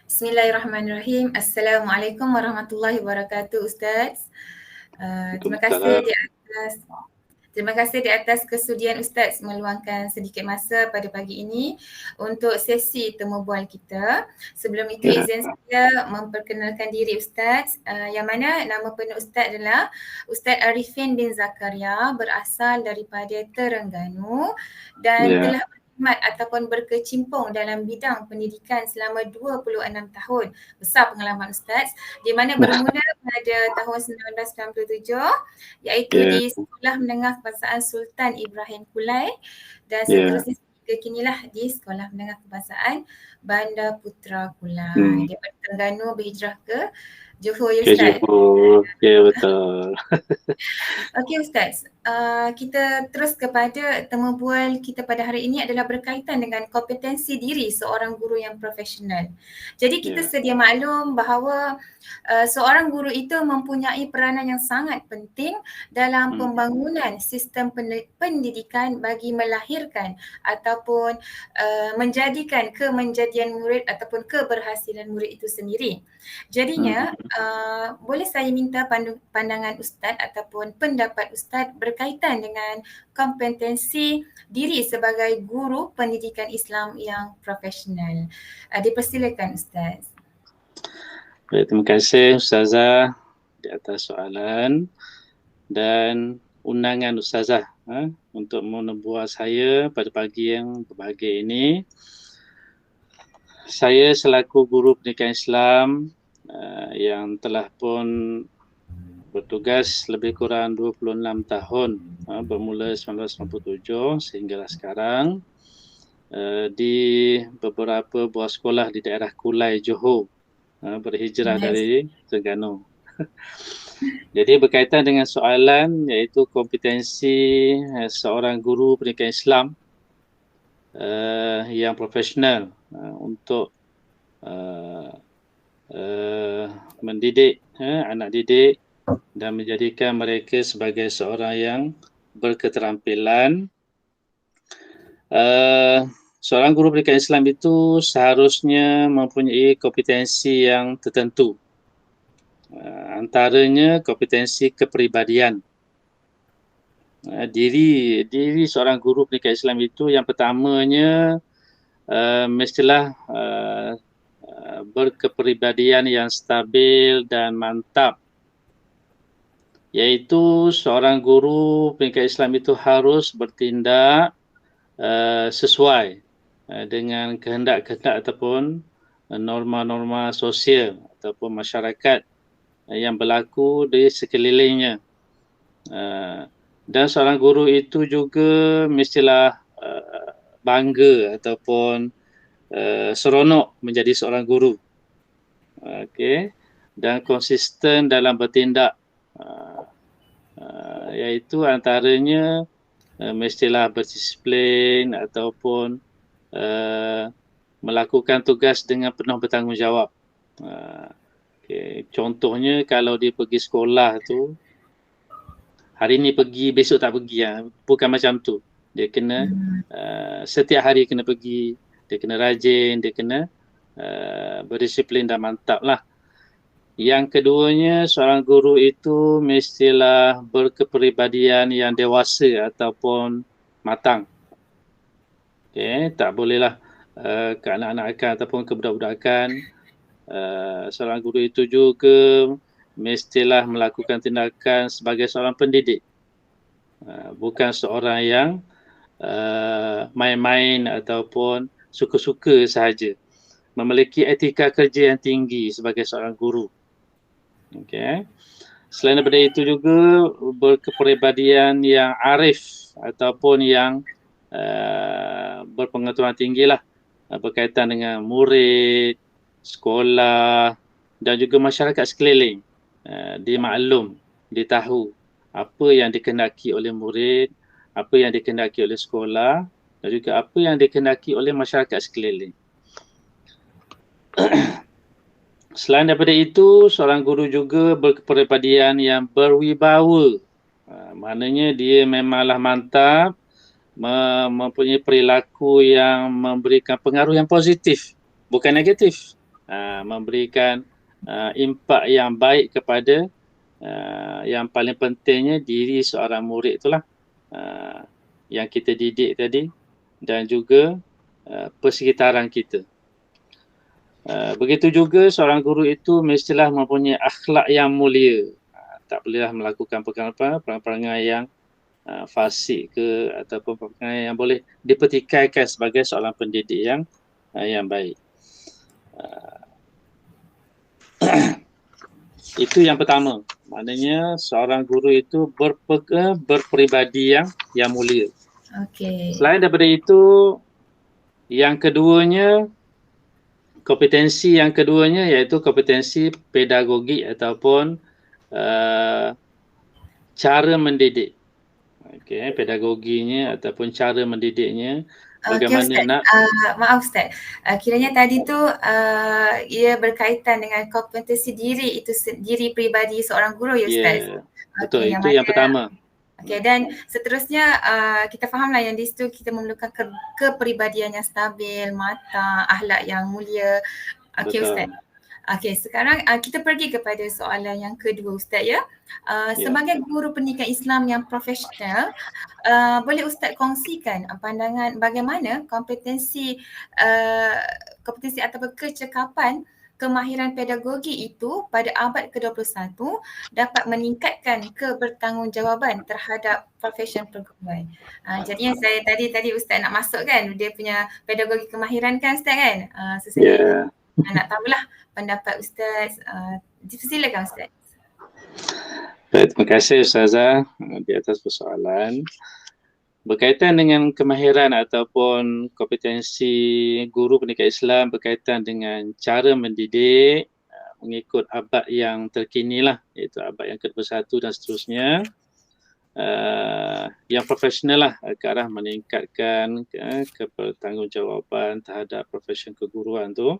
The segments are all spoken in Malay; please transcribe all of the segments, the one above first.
Bismillahirrahmanirrahim. Assalamualaikum warahmatullahi wabarakatuh, Ustaz. Terima kasih Waalaikumsalam. terima kasih di atas kesudian Ustaz meluangkan sedikit masa pada pagi ini untuk sesi temu bual kita. Sebelum itu izin saya memperkenalkan diri Ustaz, yang mana nama penuh Ustaz adalah Ustaz Arifin bin Zakaria, berasal daripada Terengganu dan telah berkhidmat ataupun berkecimpung dalam bidang pendidikan selama 26 tahun. Besar pengalaman Ustaz, di mana bermula pada tahun 1997 iaitu di Sekolah Menengah Kebangsaan Sultan Ibrahim Kulai dan seterusnya hingga kinilah di Sekolah Menengah Kebangsaan Bandar Putra Kulai. Daripada Terengganu berhijrah ke Johor, ya Ustaz? Johor, ya betul. Okey Ustaz, kita terus kepada temu bual kita pada hari ini adalah berkaitan dengan kompetensi diri seorang guru yang profesional. Jadi kita sedia maklum bahawa seorang guru itu mempunyai peranan yang sangat penting dalam pembangunan sistem pendidikan bagi melahirkan ataupun menjadikan kemenjadian murid ataupun keberhasilan murid itu sendiri. Jadinya boleh saya minta pandangan Ustaz ataupun pendapat Ustaz berkaitan dengan kompetensi diri sebagai guru pendidikan Islam yang profesional. Dipersilakan Ustaz. Baik, terima kasih Ustazah di atas soalan dan undangan Ustazah untuk menembuas saya pada pagi yang berbahagia ini. Saya selaku guru pendidikan Islam yang telah pun bertugas lebih kurang 26 tahun bermula 1997 sehinggalah sekarang di beberapa buah sekolah di daerah Kulai, Johor, berhijrah dari Terengganu. Jadi berkaitan dengan soalan iaitu kompetensi seorang guru pendidikan Islam yang profesional untuk mendidik anak didik dan menjadikan mereka sebagai seorang yang berketerampilan. Seorang guru pendidikan Islam itu seharusnya mempunyai kompetensi yang tertentu. Antaranya kompetensi kepribadian. Diri seorang guru pendidikan Islam itu yang pertamanya mestilah berkepribadian yang stabil dan mantap, iaitu seorang guru pendidikan Islam itu harus bertindak sesuai dengan kehendak-kehendak ataupun norma-norma sosial ataupun masyarakat yang berlaku di sekelilingnya. Dan seorang guru itu juga mestilah bangga ataupun seronok menjadi seorang guru. Okey, dan konsisten dalam bertindak, iaitu antaranya mestilah berdisiplin ataupun melakukan tugas dengan penuh bertanggungjawab. Contohnya kalau dia pergi sekolah tu, hari ni pergi, besok tak pergi, bukan macam tu. Dia kena setiap hari kena pergi, dia kena rajin, dia kena berdisiplin dan mantap lah. Yang keduanya, seorang guru itu mestilah berkepribadian yang dewasa ataupun matang. Tak bolehlah kekanak-kanakan ataupun kebudak-budakan. Seorang guru itu juga mestilah melakukan tindakan sebagai seorang pendidik, bukan seorang yang main-main ataupun suka-suka sahaja. Memiliki etika kerja yang tinggi sebagai seorang guru. Selain daripada itu juga berkepribadian yang arif ataupun yang berpengetahuan tinggilah berkaitan dengan murid, sekolah dan juga masyarakat sekeliling. Dia maklum, dia tahu apa yang dikehendaki oleh murid, apa yang dikehendaki oleh sekolah dan juga apa yang dikehendaki oleh masyarakat sekeliling. Selain daripada itu, seorang guru juga berkepribadian yang berwibawa. Maknanya dia memanglah mantap mempunyai perilaku yang memberikan pengaruh yang positif, bukan negatif. Memberikan impak yang baik kepada yang paling pentingnya diri seorang murid itulah yang kita didik tadi, dan juga persekitaran kita. Begitu juga seorang guru itu mestilah mempunyai akhlak yang mulia. Tak bolehlah melakukan perangai-perangai yang fasik ke ataupun perangai yang boleh dipertikaikan sebagai seorang pendidik yang baik. Itu yang pertama. Maknanya seorang guru itu berperibadi yang mulia. Okey. Selain daripada itu, yang keduanya, kompetensi yang keduanya iaitu kompetensi pedagogi ataupun cara mendidik. Okey, pedagoginya ataupun cara mendidiknya, bagaimana Ustaz. nak Maaf Ustaz. Kiranya tadi tu ia berkaitan dengan kompetensi diri itu diri peribadi seorang guru ya Ustaz? Ya, betul. Okey, Itu yang pertama. Okey, dan seterusnya kita fahamlah yang di situ kita memerlukan kepribadian yang stabil, matang, akhlak yang mulia. Okey Ustaz. Okey, sekarang kita pergi kepada soalan yang kedua Ustaz ya. Sebagai guru pendidikan Islam yang profesional, boleh Ustaz kongsikan pandangan bagaimana kompetensi atau kecekapan kemahiran pedagogi itu pada abad ke-21 dapat meningkatkan kebertanggungjawaban terhadap profesion perguruan. Jadi yang saya tadi Ustaz nak masuk kan, dia punya pedagogi kemahiran kan Ustaz kan? So saya nak tahulah pendapat Ustaz. Silakan Ustaz. Baik, terima kasih Ustazah di atas persoalan. Berkaitan dengan kemahiran ataupun kompetensi guru pendidikan Islam berkaitan dengan cara mendidik mengikut abad yang terkini lah, iaitu abad yang ke-21 dan seterusnya, yang profesional lah ke arah meningkatkan kebertanggungjawaban terhadap profesion keguruan tu.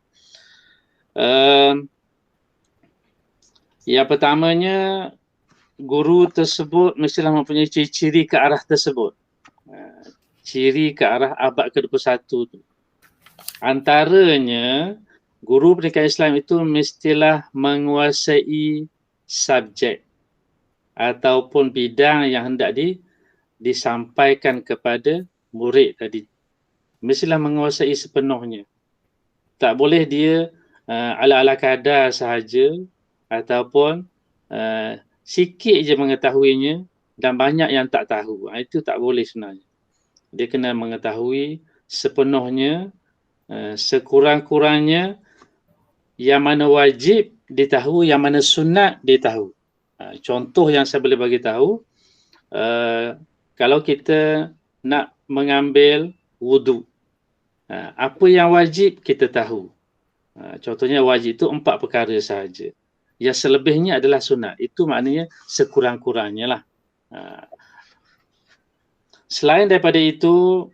Yang pertamanya, guru tersebut mestilah mempunyai ciri-ciri ke arah tersebut. Ciri ke arah abad ke-21 tu. Antaranya, guru pendidikan Islam itu mestilah menguasai subjek ataupun bidang yang hendak disampaikan kepada murid tadi. Mestilah menguasai sepenuhnya. Tak boleh dia ala-ala kadar sahaja ataupun sikit je mengetahuinya dan banyak yang tak tahu. Itu tak boleh sebenarnya. Dia kena mengetahui sepenuhnya, sekurang-kurangnya yang mana wajib ditahu, yang mana sunat ditahu. Contoh yang saya boleh bagi tahu, kalau kita nak mengambil wudu, apa yang wajib kita tahu. Contohnya wajib itu 4 perkara sahaja. Yang selebihnya adalah sunat. Itu maknanya sekurang-kurangnya lah. Selain daripada itu,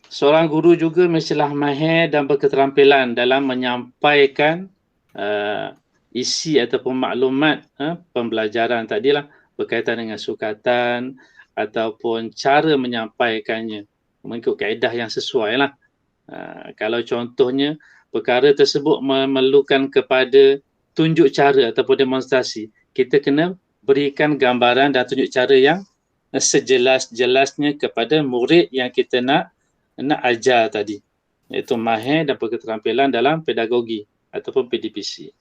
seorang guru juga mestilah mahir dan berketerampilan dalam menyampaikan isi ataupun maklumat pembelajaran tadilah berkaitan dengan sukatan ataupun cara menyampaikannya mengikut kaedah yang sesuai lah. Kalau contohnya perkara tersebut memerlukan kepada tunjuk cara ataupun demonstrasi, kita kena berikan gambaran dan tunjuk cara yang sejelas-jelasnya kepada murid yang kita nak ajar tadi, iaitu mahir dan berketerampilan dalam pedagogi ataupun PDPC.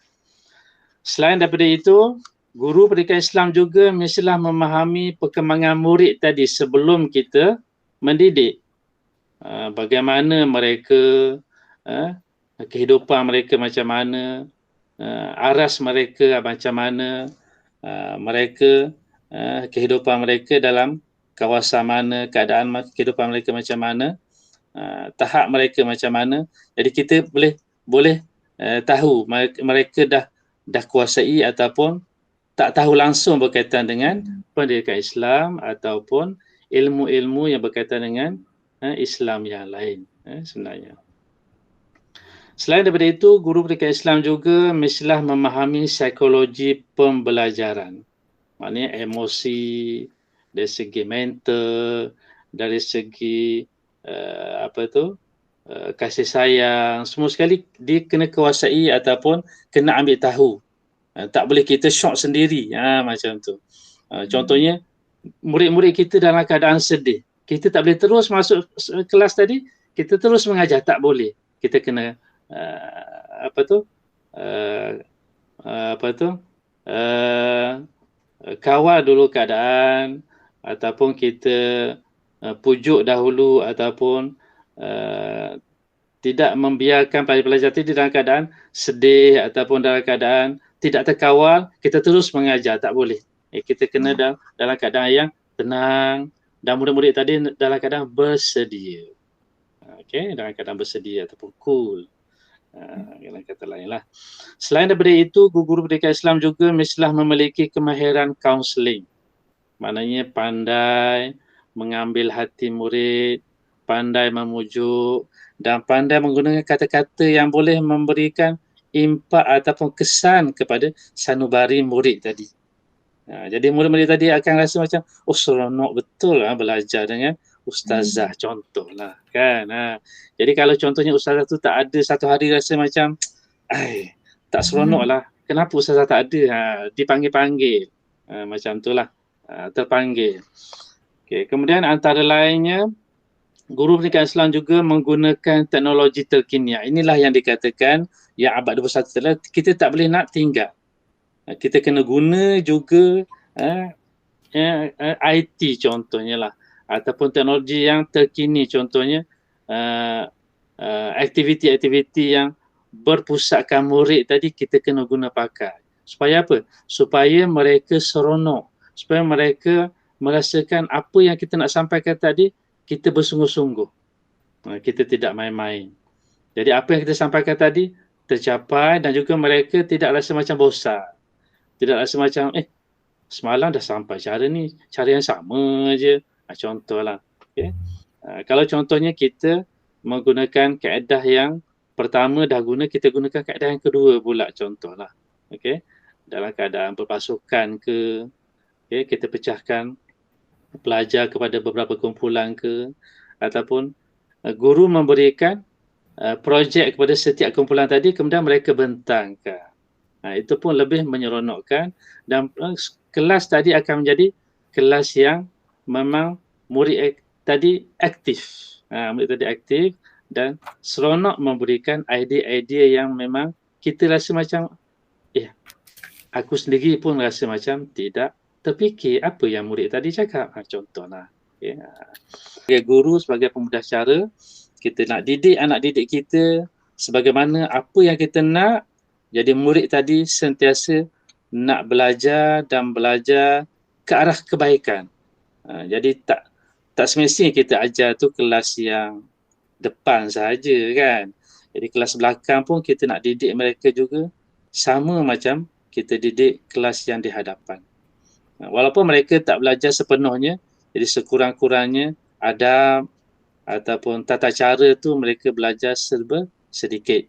Selain daripada itu, guru pendidikan Islam juga mestilah memahami perkembangan murid tadi sebelum kita mendidik. Bagaimana mereka, kehidupan mereka macam mana, aras mereka macam mana, mereka kehidupan mereka dalam kawasan mana, keadaan kehidupan mereka macam mana, tahap mereka macam mana. Jadi kita boleh tahu mereka dah kuasai ataupun tak tahu langsung berkaitan dengan pendidikan Islam ataupun ilmu-ilmu yang berkaitan dengan Islam yang lain sebenarnya. Selain daripada itu, guru pendidikan Islam juga mestilah memahami psikologi pembelajaran. Maknanya emosi, dari segi mental, dari segi kasih sayang, semua sekali dia kena kuasai ataupun kena ambil tahu. Tak boleh kita shock sendiri, macam tu. Contohnya murid-murid kita dalam keadaan sedih, kita tak boleh terus masuk kelas tadi, kita terus mengajar, tak boleh. Kita kena kawal dulu keadaan, ataupun kita pujuk dahulu, ataupun tidak membiarkan pelajar tadi dalam keadaan sedih ataupun dalam keadaan tidak terkawal, kita terus mengajar, tak boleh. Kita kena dalam keadaan yang tenang, dan murid-murid tadi dalam keadaan bersedia. Dalam keadaan bersedia ataupun cool. Dalam kata lain lah. Selain daripada itu, guru pendidikan Islam juga mestilah memiliki kemahiran kaunseling. Maknanya pandai mengambil hati murid, pandai memujuk, dan pandai menggunakan kata-kata yang boleh memberikan impak ataupun kesan kepada sanubari murid tadi. Jadi murid-murid tadi akan rasa macam, seronok betul belajar dengan ustazah, contohlah kan. Jadi kalau contohnya ustazah tu tak ada, satu hari rasa macam tak seronok lah. Kenapa ustazah tak ada? Dipanggil-panggil. Macam tu lah. Terpanggil. Kemudian antara lainnya, guru pendidikan Islam juga menggunakan teknologi terkini. Inilah yang dikatakan yang abad 21 adalah kita tak boleh nak tinggal. Kita kena guna juga IT contohnya lah, ataupun teknologi yang terkini, contohnya aktiviti-aktiviti yang berpusatkan murid tadi kita kena guna pakai. Supaya apa? Supaya mereka seronok, supaya mereka merasakan apa yang kita nak sampaikan tadi kita bersungguh-sungguh. Kita tidak main-main. Jadi apa yang kita sampaikan tadi tercapai, dan juga mereka tidak rasa macam bosan. Tidak rasa macam semalam dah sampai cara ni, cara yang sama je. Contohlah. Kalau contohnya kita menggunakan kaedah yang pertama dah guna, kita gunakan kaedah yang kedua pula, contohlah. Dalam keadaan berpasukan ke, kita pecahkan pelajar kepada beberapa kumpulan ke, ataupun guru memberikan projek kepada setiap kumpulan tadi, kemudian mereka bentangkan. Itu pun lebih menyeronokkan, dan kelas tadi akan menjadi kelas yang memang murid tadi aktif. Murid tadi aktif dan seronok memberikan idea-idea yang memang kita rasa macam aku sendiri pun rasa macam tidak terfikir apa yang murid tadi cakap. Contohlah. Sebagai guru, sebagai pemudah cara, kita nak didik anak didik kita sebagaimana apa yang kita nak. Jadi murid tadi sentiasa nak belajar dan belajar ke arah kebaikan. Jadi tak semestinya kita ajar tu kelas yang depan saja kan. Jadi kelas belakang pun kita nak didik mereka juga sama macam kita didik kelas yang di hadapan. Walaupun mereka tak belajar sepenuhnya, jadi sekurang-kurangnya adab ataupun tata cara tu mereka belajar serba sedikit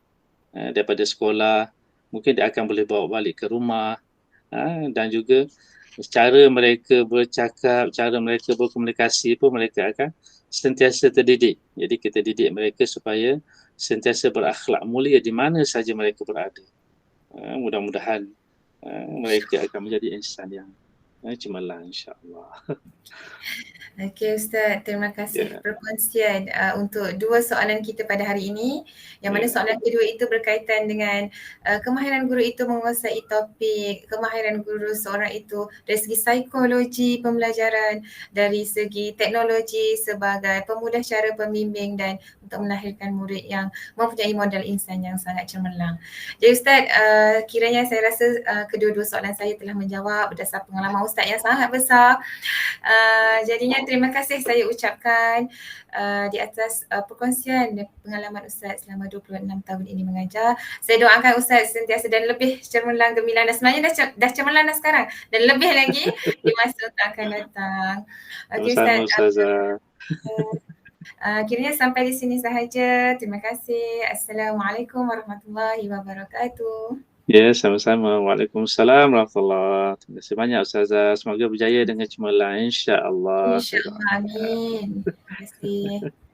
daripada sekolah. Mungkin dia akan boleh bawa balik ke rumah, dan juga cara mereka bercakap, cara mereka berkomunikasi pun mereka akan sentiasa terdidik. Jadi kita didik mereka supaya sentiasa berakhlak mulia di mana saja mereka berada. Mudah-mudahan mereka akan menjadi insan yang cemerlang, insya-Allah. Okey Ustaz, terima kasih perkongsian untuk dua soalan kita pada hari ini. Yang mana soalan kedua itu berkaitan dengan kemahiran guru itu menguasai topik, kemahiran guru seorang itu dari segi psikologi pembelajaran, dari segi teknologi sebagai pemudah cara pembimbing, dan untuk melahirkan murid yang mempunyai modal insan yang sangat cemerlang. Jadi Ustaz, kiranya saya rasa kedua-dua soalan saya telah menjawab berdasar pengalaman Ustaz yang sangat besar. Jadinya terima kasih saya ucapkan di atas perkongsian pengalaman Ustaz selama 26 tahun ini mengajar. Saya doakan Ustaz sentiasa dan lebih cemerlang, gemilang, dan sebenarnya dah cemerlang dah sekarang, dan lebih lagi di masa akan datang. Okey Ustaz. Kiranya sampai di sini sahaja. Terima kasih. Assalamualaikum warahmatullahi wabarakatuh. Ya, sama-sama. Waalaikumsalam warahmatullahi. Terima kasih banyak Ustazah. Semoga berjaya dengan cemerlang, insya-Allah. InsyaAllah, amin. Terima kasih.